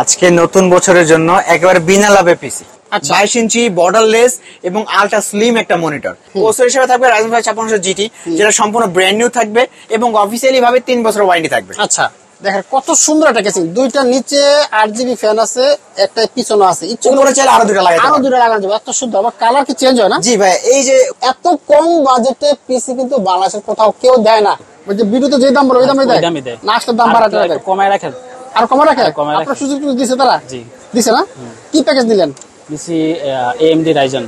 আজকে নতুন বছরের জন্য একেবারে বিনা লাভে পিসি 22 ইঞ্চি বর্ডারলেস এবং আলট্রা স্লিম একটা মনিটর। প্রসেসর হিসেবে থাকবে Ryzen 5 5600 GT, যেটা সম্পূর্ণ ব্র্যান্ড নিউ থাকবে এবং অফিসিয়ালি ভাবে 3 বছর ওয়ারেন্টি থাকবে। আচ্ছা, দেখেন কত সুন্দর একটা কেসিং। দুইটা নিচে 8GB ফ্যান আছে, একটা পিছনে আছে। উপরে চাইলে আরো দুটো লাগাতে পারবেন। আরো দুটো লাগানো যাবে। এত সুন্দর। আবার কালার কি চেঞ্জ হয় না? জি ভাই, এই যে এত কম বাজেটে পিসি কিন্তু বাংলাদেশের কোথাও কেউ দেয় না। ওই যে ভিডিওতে যে দাম বলে ওই দামই দেয় না, আসলে দাম বাড়াতে হবে, কমায় রাখেন। আর কমে রাখে। আপনার সুযোগ দিছে তারা? জি দিছে না? কি প্যাকেজ দিলেন? দিছি AMD Ryzen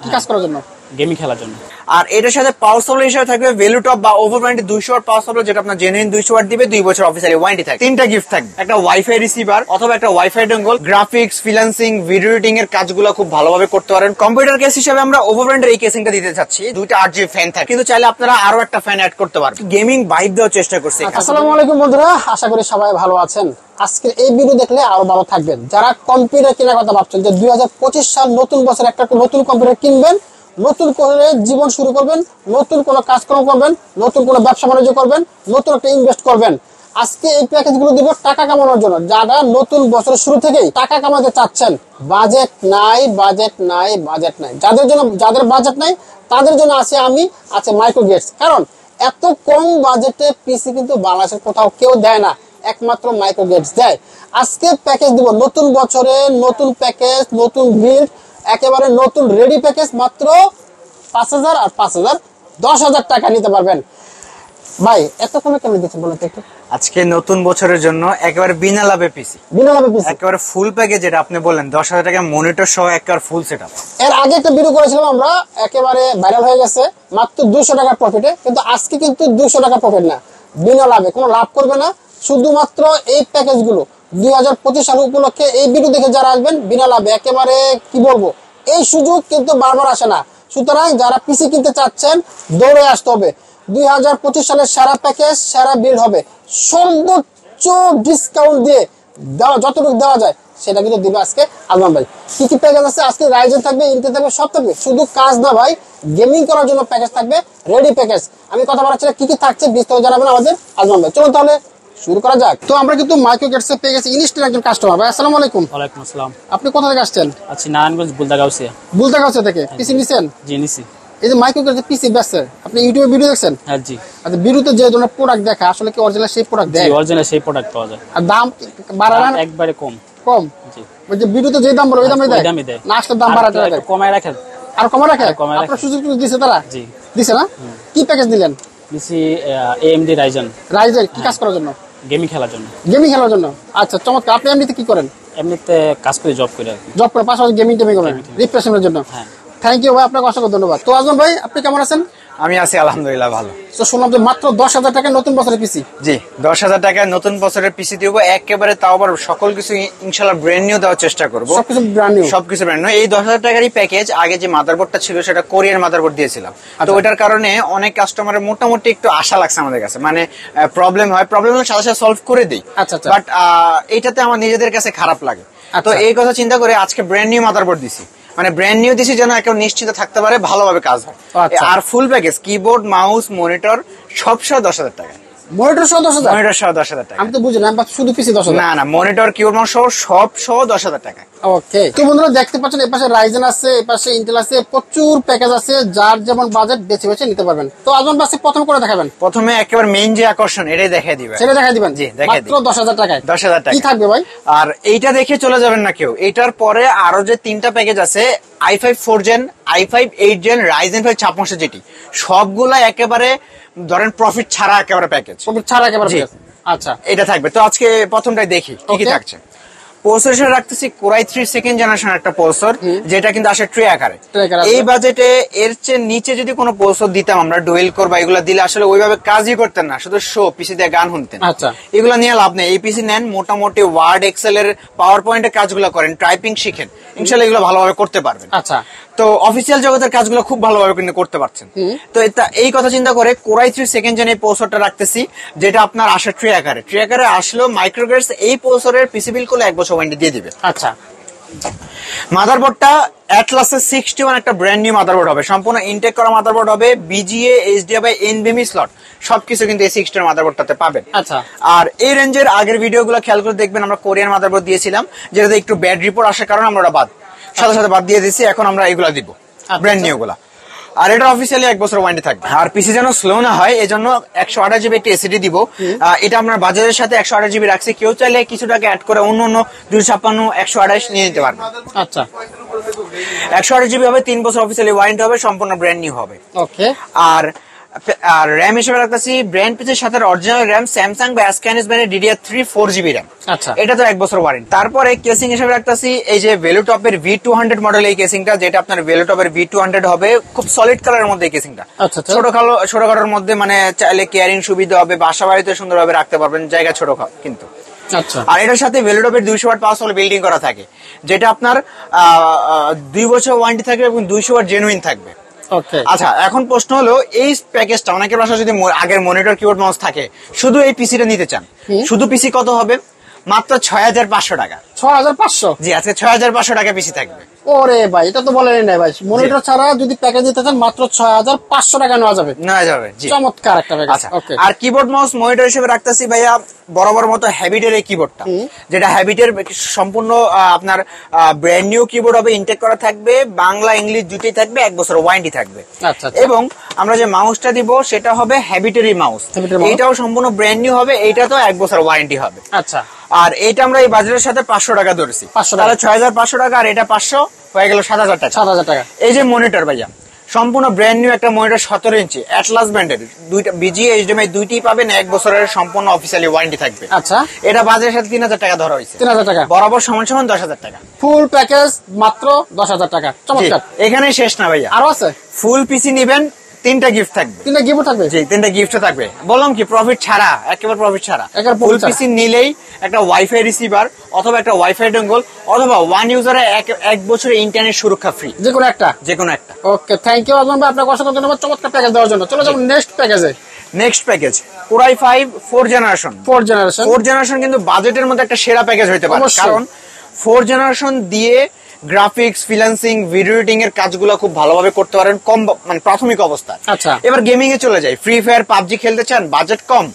কি কাজ করার জন্য? গেমিং খেলার জন্য। আর এটার সাথে পাওয়ার সাপ্লাই হিসেবে থাকবে ভ্যালুটপ বা over warranty 200 watt power supply, যেটা আপনার জেনুইন 200 ওয়াট দিবে, 2 বছর অফিসিয়ালি ওয়ারেন্টি থাকবে। তিনটা গিফট থাকবে, একটা ওয়াইফাই রিসিভার অথবা একটা wifi dongle. Graphics, freelancing, video editing এর কাজগুলো খুব ভালোভাবে করতে পারেন। কম্পিউটার কেস হিসেবে আমরা ওভার ওয়ারেন্টির এই কেসিংটা দিতে চাচ্ছি। দুইটা 8GB ফ্যান থাকে, কিন্তু চাইলে আপনারা আরো একটা ফ্যান অ্যাড করতে পারবেন। গেমিং ভাইব দেওয়ার চেষ্টা করছি। আসসালামু আলাইকুম বন্ধুরা, আশা করি সবাই ভালো আছেন। আজকে এই ভিডিও দেখলে আরো ভালো থাকবেন। যারা কম্পিউটার কেনার কথা ভাবছেন যে 2025 সাল নতুন বছর একটা নতুন কম্পিউটার কিনবেন, নতুন করে জীবন শুরু করবেন, নতুন কোনো কাজকর্ম করবেন, নতুন কোনো ব্যবসা বাণিজ্য করবেন, নতুন একটা ইনভেস্ট করবেন, আজকে এই প্যাকেজগুলো দিব টাকা কামানোর জন্য। যারা নতুন বছরের শুরু থেকেই টাকা কামাতে চাচ্ছেন, বাজেট নাই, যাদের বাজেট নাই তাদের জন্য আছে মাইক্রোগেটস। কারণ এত কম বাজেটে পিসি কিন্তু বাংলাদেশের কোথাও কেউ দেয় না, একমাত্র মাইক্রোগেটস দেয়। আজকে প্যাকেজ দিব নতুন বছরে, নতুন প্যাকেজ, নতুন বিল্ড, একেবারে নতুন রেডি প্যাকেজ, মাত্র 5000 আর 5000 10,000 টাকা নিতে পারবেন। ভাই এত কমে কেন দিচ্ছেন বলতে একটু? আজকে নতুন বছরের জন্য একেবারে বিনা লাভে পিসি, একেবারে ফুল প্যাকেজ, যেটা আপনি বললেন 10,000 টাকা মনিটর সহ একেবারে ফুল সেটআপ। এর আগে একটা ভিডিও করেছিলাম আমরা, একেবারে ভাইরাল হয়ে গেছে, মাত্র 200 টাকার প্রফিটে। কিন্তু আজকে কিন্তু 200 টাকা প্রফিট না, বিনা লাভে, কোনো লাভ করবে না। শুধুমাত্র এই প্যাকেজগুলো 2025 সাল উপলক্ষে এই ভিডিও দেখে যারা আসবেন বিনা লাভে, একেবারে কি বলবো, এই সুযোগ কিন্তু বারবার আসে না। সুতরাং যারা পিসি কিনতে চাচ্ছেন দৌড়ে আসতে হবে। 2025 সালের সেরা প্যাকেজ, সেরা বিল্ড হবে, সর্বোচ্চ ডিসকাউন্ট দিয়ে যতটুকু দেওয়া যায় সেটা কিন্তু দিবে আজকে আজমান ভাই। কি কি প্যাকেজ আছে আজকে? রাইজেন থাকবে, ইন্টেল থাকবে, সব থাকবে। শুধু কাজ না ভাই, গেমিং করার জন্য প্যাকেজ থাকবে, রেডি প্যাকেজ। আমি কথা বলাচ্ছি কি কি থাকছে বিস্তারিত জানাবেন আমাদের আজমান ভাই। চলুন তাহলে শুরু করা যাক। তো আমরা কিন্তু মাইক্রোগেটস এর পেয়ে গেছি ইনস্টল একজন কাস্টমার। ভাই আসসালামু আলাইকুম। ওয়ালাইকুম আসসালাম। আপনি কোথা থেকে আসছেন? আচ্ছা, নারায়ণগঞ্জ বুলদাগাউসিয়া। বুলদাগাউসিয়া থেকে পিসি নিছেন? জি নিছি। এই যে মাইক্রোগেটস পিসি বেচছে, আপনি ইউটিউবে ভিডিও দেখছেন? হ্যাঁ জি। আচ্ছা, ভিডিওতে যে ধরনের প্রোডাক্ট দেখা, আসলে কি অরিজিনাল সেই প্রোডাক্ট দেয়? জি, অরিজিনাল সেই প্রোডাক্ট পাওয়া যায়। আর দাম বাড়ানো একবারে কম। জি। ওই যে ভিডিওতে যে দাম বলে ওই দামই দেয় না, আসলে দাম বাড়াতে হবে, কমায় রাখেন। আর কমে রাখে। আপনার সুযোগ দিছে তারা? জি দিছে না? কি প্যাকেজ দিলেন? দিছি AMD Ryzen কি কাজ করার জন্য? গেমিং খেলার জন্য। আচ্ছা, চমৎকার। আপনি এমনিতে কি করেন? এমনিতে কাজ করে, জব করে আর কি। জব করে পাশাপাশি গেমিং করেন রিফ্রেশমেন্টের জন্য? হ্যাঁ। থ্যাংক ইউ ভাই, আপনাকে অসংখ্য ধন্যবাদ। তো আজমান ভাই আপনি কেমন আছেন? আমি আছি আলহামদুলিল্লাহ ভালো। তো শুনলাম যে মাত্র 10,000 টাকা নতুন বছরের পিসি। জি, 10,000 টাকায় নতুন বছরের পিসি দিব একেবারে, তাও আবার সকল কিছু ইনশাআল্লাহ ব্র্যান্ড নিউ দেওয়ার চেষ্টা করব। সবকিছু ব্র্যান্ড নিউ। এই 10,000 টাকারই প্যাকেজ। আগে যে মাদারবোর্ডটা ছিল সেটা কোরিয়ার মাদারবোর্ড দিয়েছিলাম, তো ওইটার কারণে অনেক কাস্টমারের মোটামুটি একটু আশা লাগছে আমাদের কাছে, মানে প্রবলেম হলে সাথে সাথে সলভ করে দিই। বাট এইটাতে আমার নিজেদের কাছে খারাপ লাগে। তো এই কথা চিন্তা করে আজকে ব্র্যান্ড নিউ মাদারবোর্ড দিছি, মানে ব্র্যান্ড নিউ দিছি যেন একটা নিশ্চিত থাকতে পারে ভালোভাবে কাজ হয়। আর full package, keyboard, mouse, monitor সব সহ 10,000 টাকা। মনিটর সহ 10,000? মনিটর সহ 10,000 টাকা। আমি তো বুঝি না, শুধু পিসি 10,000? না, মনিটর, কিবোর্ড, মাউস সব সহ 10,000 টাকা। ওকে। তো বন্ধুরা দেখতে পাচ্ছেন, এপাশে রাইজেন আছে, এপাশে ইন্টেল আছে, প্রচুর প্যাকেজ আছে, যার যেমন বাজেট বেছে বেছে নিতে পারবেন। তো আজমান বাসে প্রথম করে দেখাবেন? প্রথমে একেবারে মেইন যে আকর্ষণ, এটাই দেখাই দিবেন। সেটা দেখাই দিবেন? জি, দেখাই দিই। মাত্র 10,000 টাকায় 10,000 টাকা কি থাকবে ভাই? আর এইটা দেখে চলে যাবেন না কেউ। এইটার পরে আরো যে 3টা প্যাকেজ আছে, i5 4 gen, i5 8 gen, Ryzen 5 5600 GT, সবগুলা একেবারে ধরেন প্রফিট ছাড়া একেবারে প্যাকেজ। প্রফিট ছাড়া একেবারে। আচ্ছা, এটা থাকবে। তো আজকে প্রথমটাই দেখি কি কি থাকছে। প্রসেসর রাখতেছি কোরাই 3 সেকেন্ড জেনারেশন একটা প্রসেসর, যেটা কিন্তু আসে ট্রে আকারে। এই বাজেটে এর চেয়ে নিচে যদি কোনো প্রসেসর দিতাম আমরা, ডুয়েল কোর বা এগুলা দিলে আসলে ওইভাবে কাজই করতেন না, শুধু শো পিসি দিয়ে গান শুনতেন। আচ্ছা, এগুলা নিয়ে লাভ নেই। এই পিসি নেন, মোটামুটি ওয়ার্ড, এক্সেল এর, পাওয়ার পয়েন্টের কাজগুলো করেন, টাইপিং শিখেন, ইনশাআল্লাহ এগুলো ভালোভাবে করতে পারবেন। আচ্ছা, তো অফিসিয়াল জগতের কাজগুলো খুব ভালোভাবে কিন্তু করতে পারছেন। তো এই কথা চিন্তা করে কোরাই 3 সেকেন্ড জেন এই প্রসেসরটা রাখতেছি, যেটা আপনার আসে ট্রে আকারে আসলো মাইক্রোগেটস। এই প্রসেসরের পিসি বিল করলে 1 বছর ওয়ারেন্টি দিয়ে দিবে। আচ্ছা, মাদারবোর্ডটা অ্যাটলাসের 61 একটা ব্র্যান্ড নিউ মাদারবোর্ড হবে, সম্পূর্ণ ইনটেক করা মাদারবোর্ড হবে, বিজিএ এইচডিএমআই এনভিএমই স্লট সবকিছু কিন্তু এই 60 মাদারবোর্ডটাতে পাবেন। আচ্ছা, আর এই রেঞ্জের আগের ভিডিওগুলো খেয়াল করে দেখবেন, আমরা কোরিয়ান মাদারবোর্ড দিয়েছিলাম যেটাতে একটু ব্যাড রিপোর্ট আসার কারণে আমরা ওটা সাথে সাথে বাদ দিয়ে দিচ্ছি, এখন আমরা এগুলা দিব ব্র্যান্ড নিউ গুলা। আর এটা অফিসিয়ালি 1 বছর ওয়ারেন্টি থাকবে। আর পিসি যেন স্লো না হয় এজন্য 128 জিবি একটা এসএসডি দিব। এটা আমরা বাজারের সাথে 128 জিবি রাখছি, কেউ চাইলে কিছু টাকা অ্যাড করে অন্য 256 128 নিয়ে নিতে পারবে। আচ্ছা, 128 জিবি হবে, 3 বছর অফিসিয়ালি ওয়ারেন্টি হবে, সম্পূর্ণ ব্র্যান্ড নিউ হবে। ওকে। আর র্যাম হিসেবে রাখতেছি ব্র্যান্ড পিসের সাথে অরিজিনাল র্যাম স্যামসাং বা স্ক্যানিস ব্র্যান্ডের DDR3 4GB র্যাম। আচ্ছা, এটা তো 1 বছর ওয়ারেন্টি। তারপরে কেসিং হিসেবে রাখতেছি এই যে ভেলুটপের V200 মডেল, এই কেসিংটা যেটা আপনার ভেলুটপের V200 হবে, খুব সলিড কালারের মধ্যে এই কেসিংটা। আচ্ছা, ছোটখাটোর মধ্যে মানে চাইলে কেয়ারিং সুবিধা হবে, বাসা বাড়িতে সুন্দরভাবে রাখতে পারবেন, জায়গা ছোট কিন্তু। আচ্ছা, আর এটার সাথে ভেলুটপের 200 ওয়াট পাওয়ার সাপ্লাই বিল্ডিং করা থাকে, যেটা আপনার 2 বছর ওয়ারেন্টি থাকবে এবং 200 ওয়াট জেনুইন থাকবে। ওকে। আচ্ছা, এখন প্রশ্ন হলো এই প্যাকেজটা অনেকের বাসায় যদি আগের মনিটর কিবোর্ড মাউস থাকে, শুধু এই পিসিটা নিতে চান, শুধু পিসি কত হবে? মাত্র 6500 টাকা। 6500? জি, আজকে 6500 টাকা পিসি থাকবে। ওরে ভাই, এটা তো বলেনই নাই ভাই, মনিটর ছাড়া যদি প্যাকেজ দিতে চান মাত্র 6500 টাকা নেওয়া যাবে। জি, চমৎকার একটা প্যাকেজ। আচ্ছা, আর কিবোর্ড মাউস মনিটর হিসেবে রাখতেছি ভাইয়া বরাবর মতো হ্যাবিটের এই কিবোর্ডটা, যেটা হ্যাবিটের সম্পূর্ণ আপনার ব্র্যান্ড নিউ কিবোর্ড হবে, ইনটেক করা থাকবে, বাংলা ইংলিশ দুটোই থাকবে, 1 বছর ওয়ারেন্টি থাকবে। আচ্ছা, এবং আমরা যে মাউসটা দিব সেটা হবে হ্যাবিটেরই মাউস, এটাও সম্পূর্ণ ব্র্যান্ড নিউ হবে, এইটা তো 1 বছর ওয়ারেন্টি হবে। আচ্ছা, আর এইটা আমরা এই বাজারের সাথে 500 টাকা ধরেছি, তাহলে 6500 টাকা, আর এটা 500 হয়ে গেল 7000 টাকা। 7000 টাকা। এই যে মনিটর ভাইয়া সম্পূর্ণ ব্র্যান্ড নিউ একটা মনিটর 17 ইঞ্চি অ্যাটলাস ব্র্যান্ডের, দুইটা বিজিএ এইচডিএমআই দুইটাই পাবেন, 1 বছরের সম্পূর্ণ অফিসিয়ালি ওয়ারেন্টি থাকবে। আচ্ছা, এটা বাজারের সাথে 3000 টাকা ধরা হয়েছে। 3000 টাকা বরাবর সমান 10,000 টাকা। ফুল প্যাকেজ মাত্র 10,000 টাকা। চমৎকার। এখানে শেষ না ভাইয়া, আরো আছে। ফুল পিসি নিবেন, 3টা গিফট থাকবে। 3টা গিফট থাকবে? জি, 3টা গিফট থাকবে। বললাম কি, প্রফিট ছাড়া, একেবারে প্রফিট ছাড়া। ফুল পিসি নিলেই একটা ওয়াইফাই রিসিভার অথবা একটা ওয়াইফাই ডোঙ্গল অথবা ওয়ান ইউজারে 1 বছরের ইন্টারনেট সুরক্ষা ফ্রি, যে কোনো একটা। ওকে, থ্যাংক ইউ আজমান ভাই, আপনাকে অসংখ্য ধন্যবাদ চমৎকার প্যাকেজ দেওয়ার জন্য। চলো যাব নেক্সট প্যাকেজে। Next package Core i5 4 generation কিন্তু বাজেটের মধ্যে একটা সেরা প্যাকেজ হইতে পারে, কারণ 4 জেনারেশন দিয়ে গ্রাফিক্স, ফ্রিল্যান্সিং, ভিডিও এডিটিং এর কাজগুলো খুব ভালোভাবে করতে পারেন কম, মানে প্রাথমিক অবস্থায়। আচ্ছা, এবার গেমিং এ চলে যায়, ফ্রি ফায়ার, পাবজি খেলতে চান, বাজেট কম,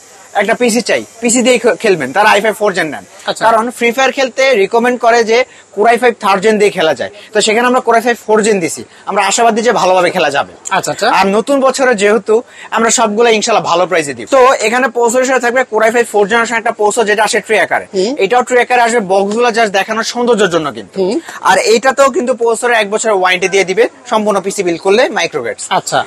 একটা পিসি চাই, পিসি দিয়ে খেলবেন, তারা i5 4 জেন নেন। কারণ ফ্রি ফায়ার খেলতে রিকমেন্ড করে যে Core i5 3rd জেন দিয়ে খেলা যায়, তো সেখানে আমরা Core i5 4 জেন দিছি, আমরা আশাবাদী যে ভালোভাবে খেলা যাবে। আচ্ছা, আর নতুন বছরে যেহেতু আমরা সবগুলো ইনশাআল্লাহ ভালো প্রাইসে দিব, তো এখানে প্রসেসর হিসেবে থাকবে Core i5 4 জেনারেশন একটা প্রসেসর, যেটা আসে ট্রে আকারে, এটাও ট্রে আকারে আসবে, বক্সগুলো জাস্ট দেখানোর সৌন্দর্যের জন্য কিন্তু। আর এইটাতেও কিন্তু প্রসেসরের 1 বছরের ওয়ারেন্টি দিয়ে দিবে সম্পূর্ণ পিসি বিল করলে মাইক্রোগেটস। আচ্ছা,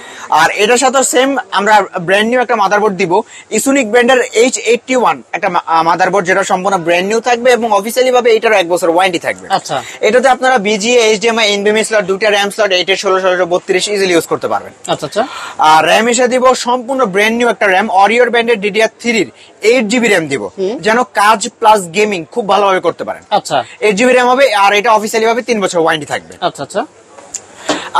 আর এটার সাথে সেম আমরা ব্র্যান্ড নিউ একটা মাদারবোর্ড দিব, ইসুনিক ব্র্যান্ডের H81 একটা মাদারবোর্ড, যেটা সম্পূর্ণ ব্র্যান্ড নিউ থাকবে এবং অফিসিয়ালি ভাবে এটার 1 বছর ওয়ারেন্টি থাকবে। আচ্ছা, এটাতে আপনারা বিজিএ, এইচডিএমআই, এনভিএমই স্লট, দুইটা র্যাম স্লট 8 এর 1632 ইজিলি ইউজ করতে পারবেন। আচ্ছা, আর র্যাম হিসেবে দিব সম্পূর্ণ ব্র্যান্ড নিউ একটা র্যাম, অরিওর ব্র্যান্ডের DDR3 এর 8GB র্যাম দিব, যেন কাজ প্লাস গেমিং খুব ভালোভাবে করতে পারেন। আচ্ছা, 8GB র্যাম হবে, আর এটা অফিসিয়ালি ভাবে 3 বছর ওয়ারেন্টি থাকবে। আচ্ছা,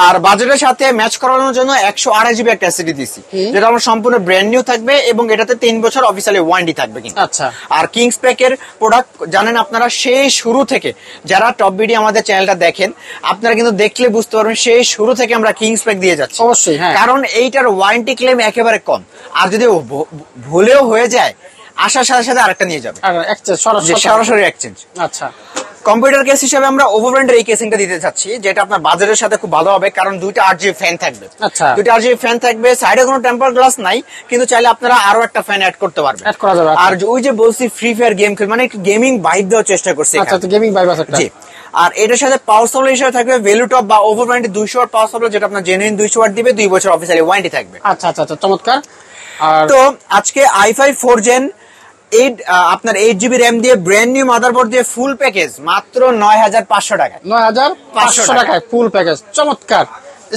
আর বাজেটের সাথে ম্যাচ করানোর জন্য 128 জিবি একটা এসএসডি দিছি, যেটা আমার সম্পূর্ণ ব্র্যান্ড নিউ থাকবে এবং এটাতে 3 বছর অফিসিয়ালি ওয়ারেন্টি থাকবে কিন্তু। আচ্ছা, আর কিংস প্যাকের প্রোডাক্ট জানেন আপনারা, সেই শুরু থেকে যারা টপ বিডি আমাদের চ্যানেলটা দেখেন, আপনারা কিন্তু দেখলে বুঝতে পারবেন সেই শুরু থেকে আমরা কিংস প্যাক দিয়ে যাচ্ছি। অবশ্যই, হ্যাঁ, কারণ এইটার ওয়ারেন্টি ক্লেম একেবারে কম, আর যদি ভুলেও হয়ে যায় আসার সাথে সাথে আরেকটা নিয়ে যাবে, সরাসরি এক্সচেঞ্জ। আচ্ছা, কম্পিউটার কেস হিসেবে আমরা ওভো ব্র্যান্ডের এই কেসিংটা দিতে চাচ্ছি, যেটা আপনার বাজারের সাথে খুব ভালো হবে, কারণ 2টা 8GB ফ্যান থাকবে। আচ্ছা, 2টা 8GB ফ্যান থাকবে, সাইডে কোনো টেম্পার গ্লাস নাই, কিন্তু চাইলে আপনারা আরো একটা ফ্যান অ্যাড করতে পারবেন। আর ওই যে বলছি ফ্রি ফায়ার গেম খেল, মানে একটু গেমিং ভাইব দেওয়ার চেষ্টা করছি। আচ্ছা, তো গেমিং ভাইব আছে একটা। জি, আর এটার সাথে পাওয়ার সাপ্লাই হিসেবে থাকবে ভেলুটপ বা ওভো ব্র্যান্ডের 200 ওয়াট পাওয়ার সাপ্লাই, যেটা আপনার জেনুইন 200 ওয়াট দিবে, 2 বছর অফিসিয়ালি ওয়ারেন্টি থাকবে। আচ্ছা, চমৎকার। তো আজকে i5 4 জেন আপনার 8GB র্যাম দিয়ে ব্র্যান্ড নিউ মাদারবোর্ড দিয়ে ফুল প্যাকেজ মাত্র 9500 টাকায়। 9500 টাকায় ফুল প্যাকেজ, চমৎকার।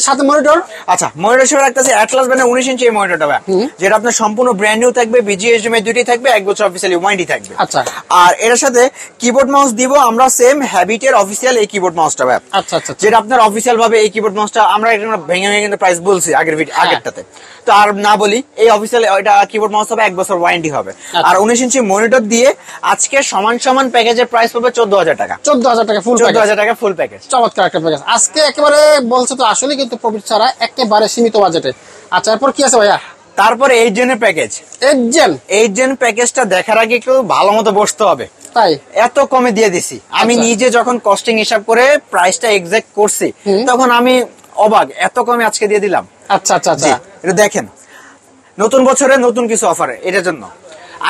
সাথে মনিটর। আচ্ছা, মনিটর হিসেবে রাখতেছি অ্যাটলাস ব্র্যান্ডের 19 ইঞ্চি এই মনিটরটা ভাই, যেটা আপনার সম্পূর্ণ ব্র্যান্ড নিউ থাকবে, BGA/HDMI দুইটাই থাকবে, 1 বছর অফিসিয়ালি ওয়ারেন্টি থাকবে। আচ্ছা, আর এর সাথে কিবোর্ড মাউস দিব আমরা সেম হ্যাবিটের অফিসিয়াল এই কিবোর্ড মাউসটা ভাই। আচ্ছা আচ্ছা, যেটা আপনার অফিসিয়াল ভাবে এই কিবোর্ড মাউসটা আমরা এটা ভেঙে ভেঙে কিন্তু প্রাইস বলছি আগেরটাতে, তো আর না বলি, এই অফিসিয়াল এটা কিবোর্ড মাউস হবে, 1 বছর ওয়ারেন্টি হবে। আর 19 ইঞ্চি মনিটর দিয়ে আজকে সমান প্যাকেজের প্রাইস পাবে 14,000 টাকা। 14,000 টাকা ফুল, 14,000 টাকা ফুল প্যাকেজ। চমৎকার একটা প্যাকেজ আজকে একেবারে বলছে তো, আসলে কিন্তু প্রফিট ছাড়া একেবারে সীমিত বাজেটে। আচ্ছা, এরপর কি আছে ভাইয়া? তারপরে 8 জেনের প্যাকেজ। 8 জেন প্যাকেজটা দেখার আগে একটু ভালো মতো বসতে হবে, তাই এত কমে দিয়ে দিছি। আমি নিজে যখন কস্টিং হিসাব করে প্রাইসটা এক্সাক্ট করছি তখন আমি অবাক, এত কমে আজকে দিয়ে দিলাম। আচ্ছা আচ্ছা আচ্ছা, এটা দেখেন, নতুন বছরে নতুন কিছু অফার এটার জন্য।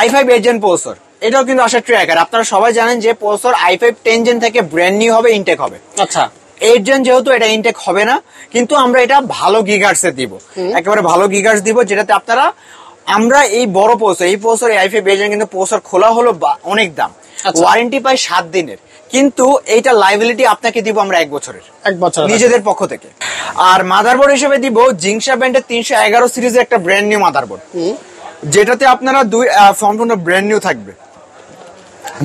i5 8 জেন প্রসেসর, এটাও কিন্তু আসার ট্র্যাকার। আপনারা সবাই জানেন যে প্রসেসর i5 10 জেন থেকে ব্র্যান্ড নিউ হবে, ইনটেক হবে। আচ্ছা, 8 জেন যেহেতু এটা ইনটেক হবে না, কিন্তু আমরা এটা ভালো গিগার্সে দিব, একেবারে ভালো গিগার্স দিব, যেটাতে আপনারা আমরা এই বড় প্রসেসর, এই প্রসেসর i5 8 জেন কিন্তু প্রসেসর খোলা হলো অনেক দাম, ওয়ারেন্টি পাই 7 দিনের, কিন্তু এইটা লাইবিলিটি আপনাকে দিব আমরা 1 বছরের, 1 বছর নিজেদের পক্ষ থেকে। আর মাদারবোর্ড হিসেবে দিব জিংসা ব্র্যান্ডের 311 সিরিজের একটা ব্র্যান্ড নিউ মাদারবোর্ড, যেটাতে আপনারা সম্পূর্ণ ব্র্যান্ড নিউ থাকবে,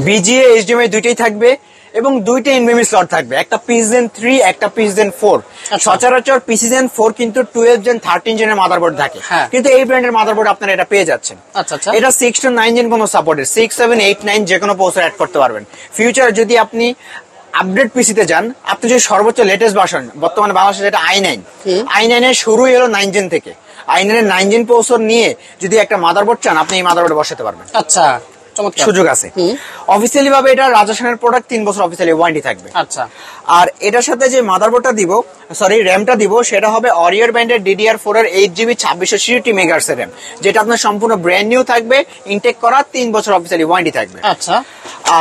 BGA/HDMI দুইটাই থাকবে এবং দুইটা এনভিএমই স্লট থাকবে, একটা PCGen 3 একটা PCGen 4। সচরাচর PCGen 4 কিন্তু 12 জেন 13 জেনের মাদারবোর্ড থাকে, কিন্তু এই ব্র্যান্ডের মাদারবোর্ড আপনারা এটা পেয়ে যাচ্ছেন। আচ্ছা, এটা 6 to 9 জেন কোনো সাপোর্টেড, 6, 7, 8, 9 যে কোনো প্রসেসর অ্যাড করতে পারবেন। ফিউচার যদি আপনি আপডেট পিসিতে যান, আপনি যদি সর্বোচ্চ লেটেস্ট ভার্সন, বর্তমানে বাংলাদেশে যেটা i9 এর শুরুই হলো 9 জেন থেকে, i9 এর 9 জেন প্রসেসর নিয়ে যদি একটা মাদারবোর্ড চান, আপনি এই মাদারবোর্ডে বসাতে পারবেন। আচ্ছা, সুযোগ আছে। অফিসিয়ালি ভাবে এটা রাজস্থানের প্রোডাক্ট, 3 বছর অফিসিয়ালি ওয়ারেন্টি থাকবে। আচ্ছা, আর এটার সাথে যে মাদারবোর্ডটা দিব, সরি র্যামটা দিব, সেটা হবে অরিয়র ব্র্যান্ডের DDR4 এর 8GB 2660 মেগাহার্টজ এর র্যাম, যেটা আপনার সম্পূর্ণ ব্র্যান্ড নিউ থাকবে, ইনটেক করা, 3 বছর অফিসিয়ালি ওয়ারেন্টি থাকবে। আচ্ছা,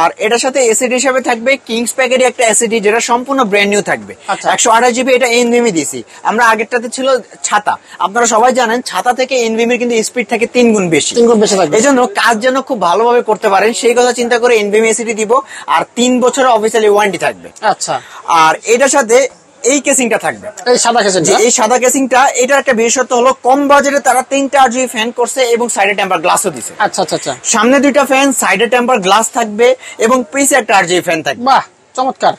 আর এটার সাথে এসএসডি হিসেবে থাকবে কিংস প্যাকেটে একটা এসএসডি, যেটা সম্পূর্ণ ব্র্যান্ড নিউ থাকবে, 128GB। এটা এনভিএমই দিছি আমরা, আগেরটাতে ছিল ছাতা। আপনারা সবাই জানেন ছাতা থেকে এনভিএমই কিন্তু স্পিড থাকে 3 গুণ বেশি, এই জন্য কাজ যেন খুব ভালোভাবে করতে পারেন সেই কথা চিন্তা করে এনভিএমই এসএসডি দিব, আর 3 বছরের অফিসিয়ালি ওয়ারেন্টি থাকবে। আচ্ছা, আর এটার সাথে এই কেসিংটা থাকবে, এই সাদা কেসিংটা, এই সাদা কেসিংটা। এটার একটা বিশেষত্ব হলো কম বাজেটে তারা 3টা RGB ফ্যান করছে এবং সাইডে টেম্পার গ্লাসও দিছে। আচ্ছা আচ্ছা আচ্ছা, সামনে 2টা ফ্যান, সাইডে টেম্পার গ্লাস থাকবে এবং পিছে একটা RGB ফ্যান থাকবে। বাহ, চমৎকার।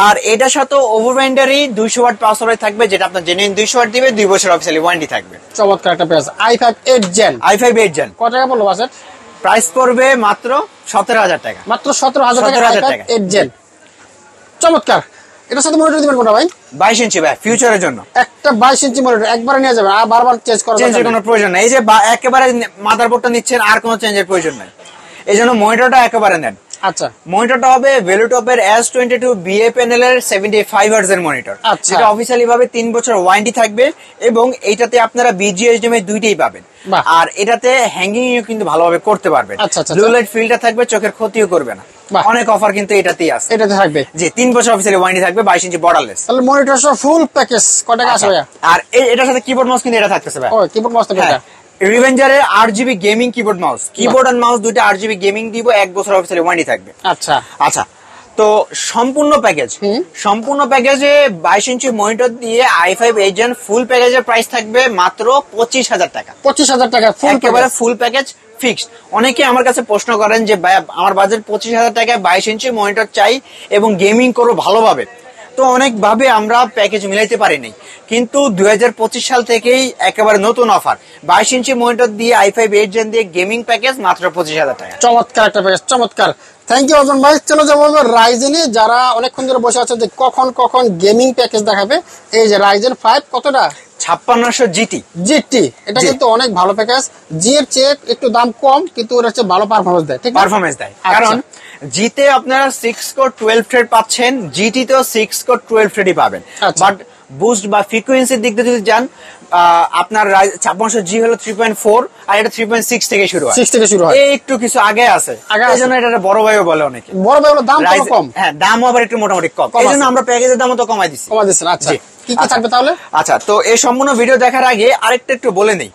আর এটার সাথে ওভারব্যান্ডারি 200 ওয়াট পাওয়ার সাপ্লাই থাকবে, যেটা আপনার জেনুইন 200 ওয়াট দিবে, 2 বছর অফিসিয়ালি ওয়ারেন্টি থাকবে। চমৎকার একটা price. i5 8 gen, i5 8 gen কত টাকা বললো বাজেট? প্রাইস পড়বে মাত্র 17,000 টাকা, মাত্র 17,000 টাকা। 8 জেন, চমৎকার। এটার সাথে মনিটর দিবেন কোনটা ভাই? 22 ইঞ্চি ভাই, ফিউচারের জন্য একটা 22 ইঞ্চি মনিটর একবারে নিয়ে যাবেন, আর বারবার চেঞ্জের কোনো প্রয়োজন নাই। এই যে একেবারে মাদারবোর্ডটা নিচ্ছেন, আর কোনো চেঞ্জের প্রয়োজন নাই, এই জন্য মনিটরটা একেবারে নেন। আচ্ছা, মনিটরটা হবে ভেলুটপের S22 BA প্যানেলের 75 হার্টজ এর মনিটর, যেটা অফিসিয়ালি ভাবে 3 বছর ওয়ারেন্টি থাকবে এবং এইটাতে আপনারা BGA/HDMI দুইটাই পাবেন। আর এটাতে হ্যাঙ্গিং কিন্তু ভালোভাবে করতে পারবেন, ব্লু লাইট ফিল্টার থাকবে, চোখের ক্ষতিও করবে না। অনেক অফার কিন্তু এটাতেই আছে, এটাতে থাকবে। জি, 3 বছর অফিসিয়ালি ওয়ারেন্টি থাকবে, 22 ইঞ্চি বর্ডারলেস। তাহলে মনিটর সহ ফুল প্যাকেজ কত টাকা আছে ভাইয়া? আর এটার সাথে কিবোর্ড মাউস কিন্তু এটা থাকতেছে ভাই। ও, কিবোর্ড মাউস থাকবে, রিভেঞ্জারের 8GB gaming keyboard mouse, keyboard আর মাউস দুইটা 8GB গেমিং দিব, 1 বছর অফিসিয়ালি ওয়ারেন্টি থাকবে। আচ্ছা আচ্ছা, তো সম্পূর্ণ প্যাকেজে 22 ইঞ্চি মনিটর দিয়ে i5 8 জেন ফুল প্যাকেজের প্রাইস থাকবে মাত্র 25,000 টাকা। 25,000 টাকা একেবারে ফুল প্যাকেজ ফিক্সড। অনেকে আমার কাছে প্রশ্ন করেন যে ভাই আমার বাজেট 25,000 টাকায় 22 ইঞ্চি মনিটর চাই এবং গেমিং করো ভালোভাবে, তো অনেক ভাবে আমরা প্যাকেজ মিলাইতে পারি নাই, কিন্তু 2025 সাল থেকেই একেবারে নতুন অফার, 22 ইঞ্চি মনিটর দিয়ে i5 8 জেন দিয়ে গেমিং প্যাকেজ মাত্র 25,000 টাকা। চমৎকার একটা প্যাকেজ, চমৎকার। থ্যাংক ইউ অর্জন ভাই। চলো যাবো রাইজেনে, যারা অনেকক্ষণ ধরে বসে আছে যে কখন গেমিং প্যাকেজ দেখাবে। এই যে রাইজেন 5 কতটা? 5600 জিটি, এটা কিন্তু অনেক ভালো প্যাকেজ। জি এর চেয়ে একটু দাম কম, কিন্তু ওটা হচ্ছে ভালো পারফরমেন্স দেয়, ঠিক পারফরমেন্স দেয়। কারণ জিতে আপনারা 6 কোর 12 থ্রেড পাচ্ছেন, জিটি তেও 6 কোর 12 থ্রেডই পাবেন, বাট বুস্ট বা ফ্রিকোয়েন্সির দিক দিয়ে যদি যান, আপনার 5600G হলো 3.4 আর এটা 3.6 থেকে শুরু হয়, 6 থেকে শুরু হয়, এই একটু কিছু আগে আছে, এইজন্য এটা বড় ভাইও বলে অনেকে। বড় ভাই হলো দাম কম, হ্যাঁ দাম আবার একটু মোটামুটি কম, এইজন্য আমরা প্যাকেজের দামও তো কমাই দিছি। আচ্ছা, কি কি থাকবে তাহলে? আচ্ছা, তো এই সম্পূর্ণ ভিডিও দেখার আগে আরেকটা একটু বলে নেই।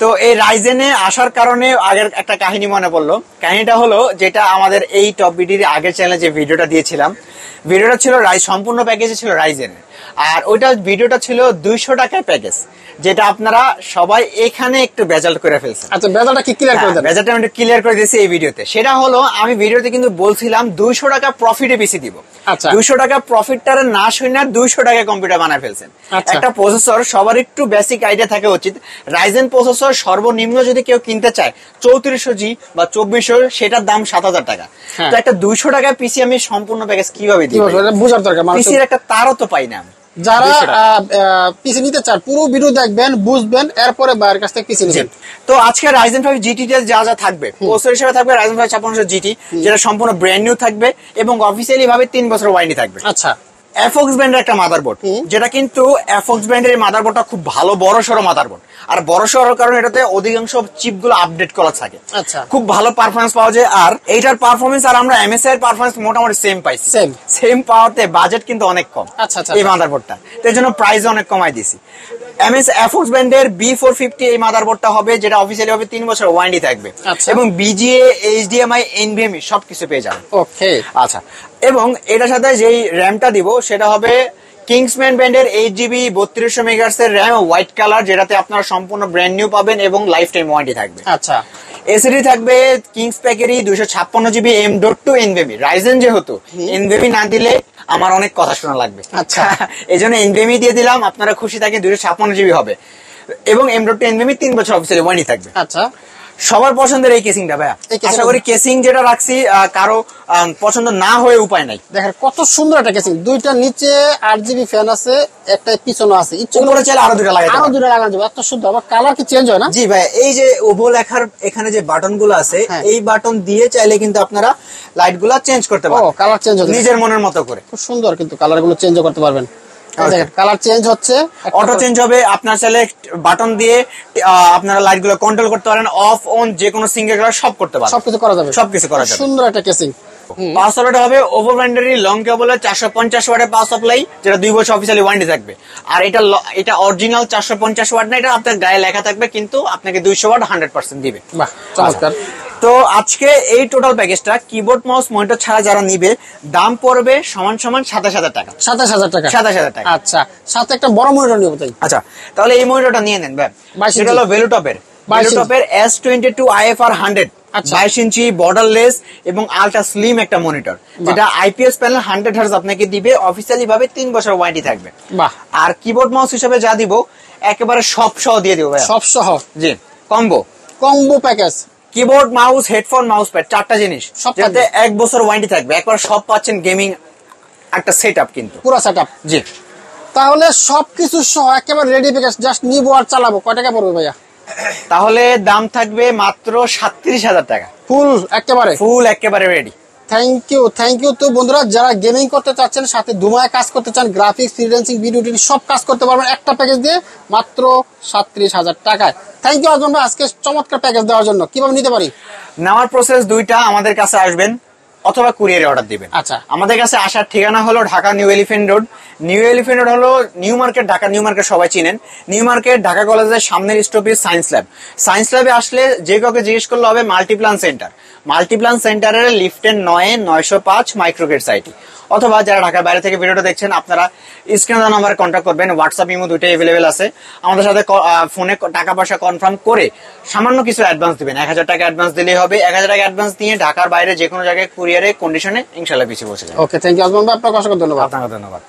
তো এই রাইজেনে আসার কারণে আগের একটা কাহিনী মনে পড়লো। কাহিনীটা হলো, যেটা আমাদের এই টপ বিডির আগের চ্যানেলে যে ভিডিওটা দিয়েছিলাম, ভিডিওটা ছিল সম্পূর্ণ প্যাকেজে ছিল রাইজেনের। আর ওইটা ভিডিওটা ছিল 200 টাকায় প্যাকেজ, যেটা আপনারা সবাই এখানে একটু বেজাল্ট করে ফেলছেন। আচ্ছা, বেজালটা কি ক্লিয়ার করে দেন? বেজালটা আমি একটু ক্লিয়ার করে দিয়েছি এই ভিডিওতে। সেটা হলো, আমি ভিডিওতে কিন্তু বলছিলাম 200 টাকা প্রফিটে পিসি দিব। আচ্ছা, 200 টাকা প্রফিটটার না শুনে 200 টাকায় কম্পিউটার বানায় ফেলছেন। আচ্ছা। একটা প্রসেসর সবার একটু বেসিক আইডিয়া থাকা উচিত। রাইজেন প্রসেসর সর্বনিম্ন যদি কেউ কিনতে চায় 3400G বা 2400, সেটার দাম 7000 টাকা। হ্যাঁ। তো একটা 200 টাকা পিসি আমি সম্পূর্ণ প্যাকেজ কিভাবে দিব? বুঝার দরকার। পিসির একটা তারও তো পাই না আমি। যারা পিসি নিতে চান পুরো ভিডিও দেখবেন, বুঝবেন, এরপরে বাইরের কাছ থেকে পিসি নেবেন। তো আজকে Ryzen 5 GT যা যা থাকবে, প্রসেসর হিসেবে থাকবে Ryzen 5 5600 GT, যেটা সম্পূর্ণ ব্র্যান্ড নিউ থাকবে এবং অফিসিয়ালি ভাবে 3 বছর ওয়ারেন্টি থাকবে। আচ্ছা, FOX ব্র্যান্ডের একটা মাদারবোর্ড, যেটা কিন্তু FOX ব্র্যান্ডের মাদারবোর্ডটা খুব ভালো বড় সড়ো মাদারবোর্ড। আর বড় সড়োর কারণে এটাতে অধিকাংশ চিপ গুলো আপডেট করা থাকে। আচ্ছা, খুব ভালো পারফরমেন্স পাওয়া যায়। আর এইটার পারফরমেন্স আর আমরা MSI এর পারফরমেন্স মোটামুটি সেম পাইছি। সেম পাওয়াতে বাজেট কিন্তু অনেক কম। আচ্ছা, আচ্ছা, এই মাদারবোর্ডটা, তো এই জন্য প্রাইস অনেক কমাই দিছি। FOX ব্র্যান্ডের B450 এই মাদারবোর্ডটা হবে, যেটা অফিসিয়ালি হবে 3 বছর ওয়ারেন্টি থাকবে এবং BGA, HDMI, NVMe সবকিছু পেয়ে যাবেন। ওকে, আচ্ছা, এবং এটার সাথে যেই র্যামটা দিব সেটা হবে কিংসম্যান ব্র্যান্ডের 8GB 3200 মেগাহার্টজ এর র্যাম, হোয়াইট কালার, যেটাতে আপনারা সম্পূর্ণ ব্র্যান্ড নিউ পাবেন এবং লাইফ টাইম ওয়ারেন্টি থাকবে। আচ্ছা, এসএসডি থাকবে কিংস প্যাকেরই 256GB M.2 NVMe। রাইজেন যেহেতু NVMe না দিলে আমার অনেক কথা শোনা লাগবে। আচ্ছা, এই জন্য NVMe দিয়ে দিলাম, আপনারা খুশি থাকে। 256GB হবে এবং M.2 NVMe 3 বছর অফিসিয়ালি ওয়ারেন্টি থাকবে। আচ্ছা, সবার পছন্দের এই কেসিংটা ভাইয়া, আশা করি কেসিং যেটা রাখছি কারো পছন্দ না হয়ে উপায় নাই। দেখেন কত সুন্দর একটা কেসিং, দুইটা নিচে 8GB ফ্যান আছে, একটা পিছনে আছে, উপরে চাইলে আরো দুটো লাগাতে আরো দুটো লাগানো যাবে। এত সুন্দর। আবার কালার কি চেঞ্জ হয় না? জি ভাই, এই যে ওভো লেখার এখানে যে বাটন গুলো আছে, এই বাটন দিয়ে চাইলে কিন্তু আপনারা লাইট গুলা চেঞ্জ করতে পারবেন। কালার চেঞ্জ হবে নিজের মনের মতো করে। খুব সুন্দর, কিন্তু কালার গুলো চেঞ্জ করতে পারবেন। দেখেন কালার চেঞ্জ হচ্ছে, অটো চেঞ্জ হবে। আপনার চাইলে বাটন দিয়ে আপনারা লাইট গুলো কন্ট্রোল করতে পারেন, অফ অন যে কোনো সিঙ্গেল কালার সব করতে পারবেন, সবকিছু করা যাবে। সবকিছু করা যাবে। সুন্দর একটা কেসিং। পাওয়ার সাপ্লাইটা হবে ওভো ব্র্যান্ডেরই লং কেবলের 450 ওয়াটের পাওয়ার সাপ্লাই, যেটা 2 বছর অফিসিয়ালি ওয়ারেন্টি থাকবে। আর এটা অরিজিনাল 450 ওয়াট না, এটা আপনার গায়ে লেখা থাকবে, কিন্তু আপনাকে 200 ওয়াট 100% দিবে। বাহ, চমৎকার। তো আজকে এই টোটাল প্যাকেজটা কিবোর্ড মাউস মনিটর ছাড়া যারা নিবে, দাম পড়বে সমান 27000 টাকা। 27000 টাকা। 27000 টাকা। আচ্ছা, সাথে একটা বড় মনিটর নিব তাই। আচ্ছা, তাহলে এই মনিটরটা নিয়ে নেন ভাই। 22 সেটা হলো ভেলুটপের S22 IFR 100, 22 ইঞ্চি বর্ডারলেস এবং আলট্রা স্লিম একটা মনিটর, যেটা IPS প্যানেল 100 হার্জ আপনাকে দিবে। অফিসিয়ালি ভাবে 3 বছর ওয়ারেন্টি থাকবে। বাহ। আর কিবোর্ড মাউস হিসেবে যা দিব একেবারে সব সহ দিয়ে দিব ভাই। সব সহ? জি, combo package. Keyboard mouse headphone mouse pad 4টা জিনিস, সব যাতে 1 বছর ওয়ারেন্টি থাকবে। একবার সব পাচ্ছেন, গেমিং একটা সেটআপ, কিন্তু পুরো সেটআপ। জি, তাহলে সবকিছু সহ একেবারে রেডি প্যাকেজ, জাস্ট নিবো আর চালাবো। কয় টাকা পড়বে ভাইয়া? তাহলে দাম থাকবে মাত্র 37000 টাকা। ফুল একেবারে রেডি। Thank you. তো বন্ধুরা, যারা গেমিং করতে চাচ্ছেন, সাথে ধুমায় কাজ করতে চান, গ্রাফিক্স, ফ্রিল্যান্সিং, ভিডিও এডিটিং সব কাজ করতে পারবেন একটা প্যাকেজ দিয়ে মাত্র 37000 টাকায়। থ্যাংক ইউ আজমান ভাই, আজকে চমৎকার প্যাকেজ দেওয়ার জন্য। কিভাবে নিতে পারি? নেওয়ার প্রসেস দুইটা, আমাদের কাছে আসবেন অথবা কুরিয়ারে অর্ডার দিবেন। আচ্ছা, আমাদের কাছে আসার ঠিকানা হলো Dhaka New Elephant Road. New Elephant Road হলো New Market, Dhaka New Market সবাই চিনেন। নিউ মার্কেট ঢাকা কলেজের সামনের স্টপেজ সায়েন্স ল্যাব। সায়েন্স ল্যাবে আসলে যে কাউকে জিজ্ঞেস করলে হবে মাল্টিপ্লান সেন্টার। মাল্টিপ্লান সেন্টারের লিফটের 905 মাইক্রোগেট সাইটি। অথবা যারা ঢাকার বাইরে থেকে ভিডিওটা দেখছেন, আপনারা স্ক্রিনে নাম্বারে কন্ট্যাক্ট করবেন। হোয়াটসঅ্যাপ, ইমো দুটোই अवेलेबल আছে। আমাদের সাথে ফোনে টাকা পয়সা কনফার্ম করে সামান্য কিছু অ্যাডভান্স দিবেন। 1000 টাকা অ্যাডভান্স দিলেই হবে। 1000 টাকা অ্যাডভান্স দিয়ে ঢাকার বাইরে যে কোনো জায়গায় কুরিয়ারে কন্ডিশনে ইনশাআল্লাহ পিছিয়ে পৌঁছে যাবে। ওকে, থ্যাংক ইউ আজমান ভাই, আপনাকে অসংখ্য ধন্যবাদ। আপনাকে ধন্যবাদ।